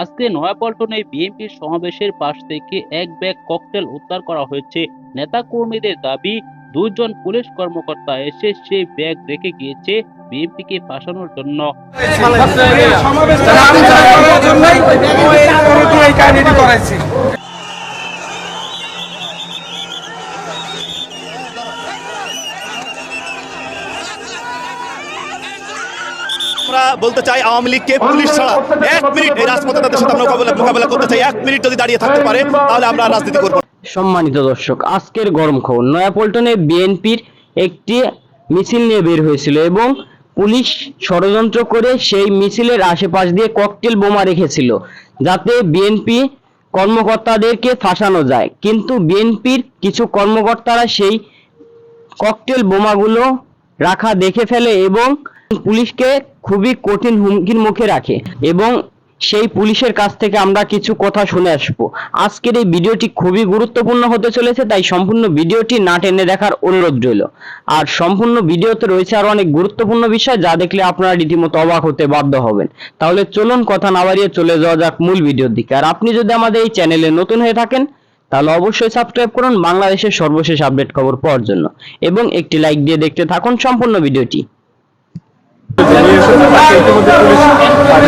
আজকে নয়াপল্টনে বিএনপির সমাবেশের পাশ থেকে এক ব্যাগ ককটেল উদ্ধার করা হয়েছে। নেতাকর্মীদের দাবি, দুজন পুলিশ কর্মকর্তা এসে সেই ব্যাগ রেখে গিয়েছে বিএনপিকে ফাঁসানোর জন্য। আমরা বলতে চাই আওয়ামী লীগকে পুলিশ ছাড়া 1 মিনিট এই রাজপথে তাদের সাথে আমরা মোকাবেলা করতে চাই। 1 মিনিট যদি দাঁড়িয়ে থাকতে পারে তাহলে আমরা রাজনীতি করব। সম্মানিত দর্শক, আজকের গরম খবর, নয়াপল্টনে বিএনপির একটি মিছিল নিয়ে বের হয়েছিল এবং পুলিশ ষড়যন্ত্র করে সেই মিছিলের আশেপাশ দিয়ে ককটেল বোমা রেখেছিল যাতে বিএনপি কর্মকর্তাদেরকে ফাঁসানো যায়। কিন্তু বিএনপির কিছু কর্মকর্তারা সেই ককটেল বোমাগুলো রাখা দেখে ফেলে এবং পুলিশকে খুবই কঠিন হুমকির মুখে রাখে এবং সেই পুলিশের কাছ থেকে আমরা কিছু কথা শুনে আসবো। আজকের এই ভিডিওটি খুবই গুরুত্বপূর্ণ হতে চলেছে, তাই সম্পূর্ণ ভিডিওটি না টেনে দেখার অনুরোধ রইল। আর সম্পূর্ণ ভিডিওতে রয়েছে আরো অনেক গুরুত্বপূর্ণ বিষয় যা দেখলে আপনারা রীতিমতো অবাক হতে বাধ্য হবেন। তাহলে চলুন কথা না বাড়িয়ে চলে যাওয়া যাক মূল ভিডিওর দিকে। আর আপনি যদি আমাদের এই চ্যানেলে নতুন হয়ে থাকেন তাহলে অবশ্যই সাবস্ক্রাইব করুন বাংলাদেশের সর্বশেষ আপডেট খবর পাওয়ার জন্য এবং একটি লাইক দিয়ে দেখতে থাকুন সম্পূর্ণ ভিডিওটি।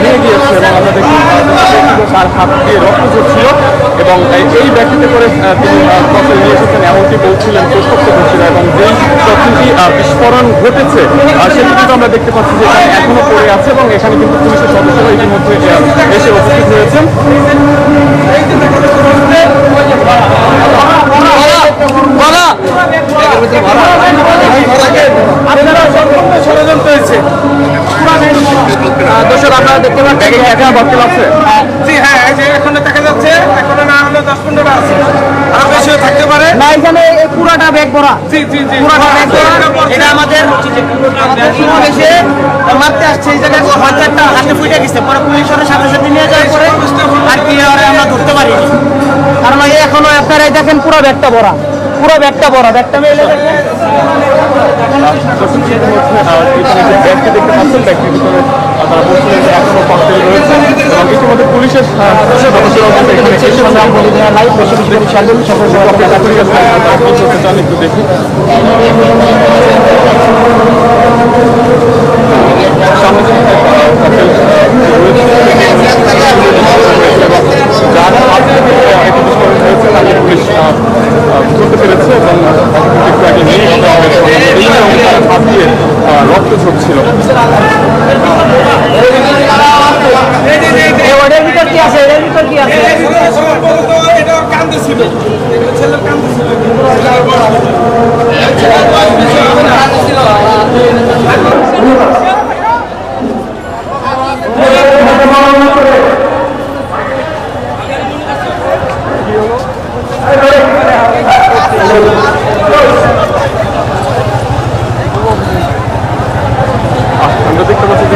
নিয়ে গিয়েছে এবং আমরা দেখি তার হাত দিয়ে রক্ত ঝরছিল এবং এই ব্যাগটিতে করে তিনি ককটেল নিয়ে এসেছেন এমনটি বলছিলেন, প্রত্যক্ষ করছিল এবং যেই ককটেলটি বিস্ফোরণ ঘটেছে সেটি কিন্তু আমরা দেখতে পাচ্ছি যে এখানে এখনো পড়ে আছে এবং এখানে কিন্তু পুলিশের সদস্যরা ইতিমধ্যে এসে উপস্থিত হয়েছেন। ষড়যন্ত্র হয়েছে দর্শক, আপনারা দেখতে পাচ্ছেন একা বক্তব্য আছে। জি হ্যাঁ, এই যে এখানে দেখা যাচ্ছে, এখনো না হলে 10-15 আছে, আরো বেশিও থাকতে পারে না। এখানে এই পুরাটা ব্যাগ ভরা। জি জি জি, পুরাটা ব্যাগ ভরা। এটা আমাদের সমাবেশে মারতে আসছে, এই জায়গায় হাজারটা হাতে ফুটে গেছে, পরে পুলিশের সাথে সাথে নিয়ে যাওয়ার পরে আর কি আমরা ধরতে পারিনি, কারণ এখনো আপনারা দেখেন পুরো ব্যাগটা ভরা, পুরো ব্যাগটা ভরা, ব্যাগটা মেলে দেখেন। ব্যাগটি দেখতে পাচ্ছেন, ব্যাগটির ভিতরে তারা বলছিলেন যে এখনো ককটেল রয়েছে এবং ইতিমধ্যে পুলিশের একটু দেখি। যারা পুলিশ ধরতে পেরেছে এবং একটু আগে নিয়ে হাত দিয়ে রক্ত ঝরছিল। ওটার ভিতর কি আছে? এটার ভিতর কি আছে? আমরা দেখতে পাচ্ছি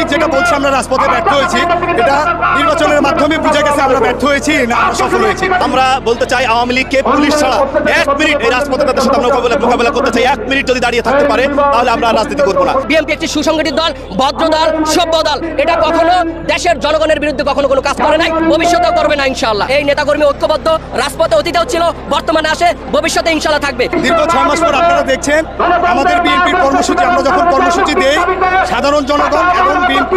লীগ যেটা বলছে আমরা রাজপথে ব্যর্থ হয়েছি, এটা নির্বাচনের মাধ্যমে বুঝে গেছে আমরা ব্যর্থ হয়েছি না আমরা সফল হয়েছি। আমরা বলতে চাই আওয়ামী লীগকে পুলিশ ছাড়া 1 মিনিট এই রাজপথে তাদের সাথে আমরা মোকাবেলা করতে চাই। 1 মিনিট যদি দাঁড়িয়ে থাকতে পারে তাহলে আমরা আর রাজনীতি করবো না। বিএনপি একটি সুসংগঠিত দল, ভদ্র দল, সভ্য দল। এটা কখনো দেশের জনগণের বিরুদ্ধে কখনো কোনো কাজ করে নাই, ভবিষ্যতেও করবে না ইনশাআল্লাহ। এই নেতাকর্মী ঐক্যবদ্ধ, রাজপথে অতীতেও ছিল, বর্তমানে আসে, ভবিষ্যতে ইনশাআল্লাহ থাকবে। দীর্ঘ 6 মাস পর আপনারা দেখছেন আমাদের বিএনপির কর্মসূচি, আমরা যখন কর্মসূচি দেই সাধারণ জনগণ এবং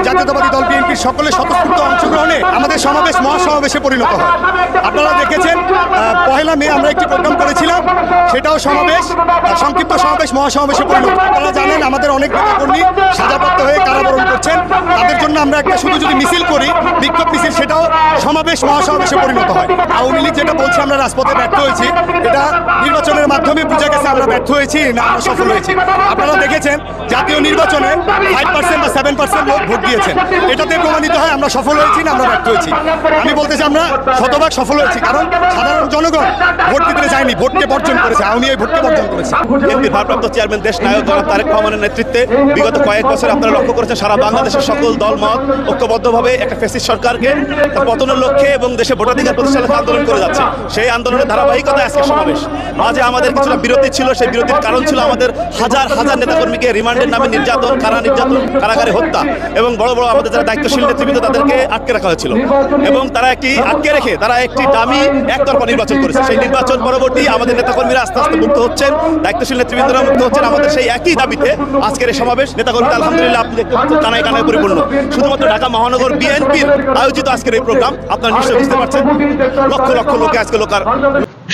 জাতীয়তাবাদী দল বিএনপির সকলের স্বতঃস্ফূর্ত অংশগ্রহণে আমাদের সমাবেশ মহাসমাবেশে পরিণত হয়। আপনারা দেখেছেন 1 মে আমরা একটি প্রোগ্রাম করেছিলাম, সেটাও সমাবেশ, সংক্ষিপ্ত সমাবেশ মহাসমাবেশে পরিণত। আপনারা জানেন আমাদের অনেক নেতাকর্মী সাজাপ্রাপ্ত হয়ে কারাবরণ করছেন, তাদের জন্য আমরা একটা শুধু যদি মিছিল করি, বিক্ষোভ মিছিল, সেটাও সমাবেশ মহাসমাবেশে পরিণত হয়। আওয়ামী লীগ যেটা বলছে আমরা রাজপথে ব্যর্থ হয়েছি, এটা নির্বাচনের মাধ্যমে বুঝে গেছে আমরা ব্যর্থ হয়েছি না আমরা সফল হয়েছি। আপনারা দেখেছেন জাতীয় নির্বাচনে 5% বা 7% লোক ভোট দিয়েছেন, এটাতে প্রমাণিত হয় আমরা সফল হয়েছি না আমরা ব্যর্থ হয়েছি। আমি বলতে চাই আমরা শতভাগ সফল হয়েছি, কারণ সাধারণ জনগণ ভোট দিতে যায়নি, ভোটকে বর্জন করেছে, আওয়ামী এই ভোটকে বর্জন করেছে। বিএনপির ভারপ্রাপ্ত চেয়ারম্যান দেশ নায়ক জনাব তারেক রহমানের নেতৃত্বে বিগত কয়েক বছর আপনারা লক্ষ্য করেছেন সারা বাংলাদেশের সকল দলমত ঐক্যবদ্ধভাবে একটা ফ্যাসিস্ট সরকারকে তার পতনের লক্ষ্যে এবং দেশে ভোটাধিকার প্রতিষ্ঠানের আন্দোলন করে যাচ্ছে। সেই আন্দোলনের ধারাবাহিকতা আজকে সমাবেশ। মাঝে আমাদের কিছুটা বিরতি ছিল, সেই বিরতির কারণ ছিল আমাদের হাজার হাজার নেতাকর্মীকে রিমান্ডের নামে নির্যাতন, কারাগারে হত্যা এবং বড় বড় আমাদের যারা দায়িত্বশীল নেতৃবৃন্দ তাদেরকে আটকে রাখা হয়েছিল এবং তারা একটি দামি একতরফা নির্বাচন করেছে। সেই নির্বাচন পরবর্তী আমাদের নেতাকর্মীরা আস্তে আস্তে মুক্ত হচ্ছেন, দায়িত্বশীল নেতৃবৃন্দরা মুক্ত হচ্ছেন। আমাদের সেই একই দাবিতে আজকের এই সমাবেশ, নেতাকর্মীরা আলহামদুলিল্লাহ আপনি দেখতে পাচ্ছেন কানায় কানায় পরিপূর্ণ। শুধুমাত্র ঢাকা মহানগর বিএনপির আয়োজিত আজকের এই প্রোগ্রাম, আপনারা নিশ্চয়ই বুঝতে পারছেন লক্ষ লক্ষ লোকে আজকে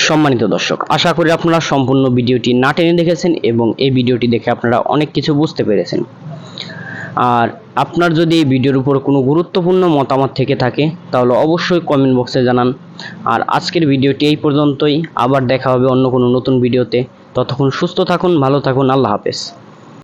সম্মানিত দর্শক, আশা করি আপনারা সম্পূর্ণ ভিডিওটি না টেনে দেখেছেন এবং এই ভিডিওটি দেখে আপনারা অনেক কিছু বুঝতে পেরেছেন। আর আপনার যদি এই ভিডিওর উপর কোনো গুরুত্বপূর্ণ মতামত থেকে থাকে তাহলে অবশ্যই কমেন্ট বক্সে জানান। আর আজকের ভিডিওটি এই পর্যন্তই, আবার দেখা হবে অন্য কোনো নতুন ভিডিওতে। ততক্ষণ সুস্থ থাকুন, ভালো থাকুন, আল্লাহ হাফেজ।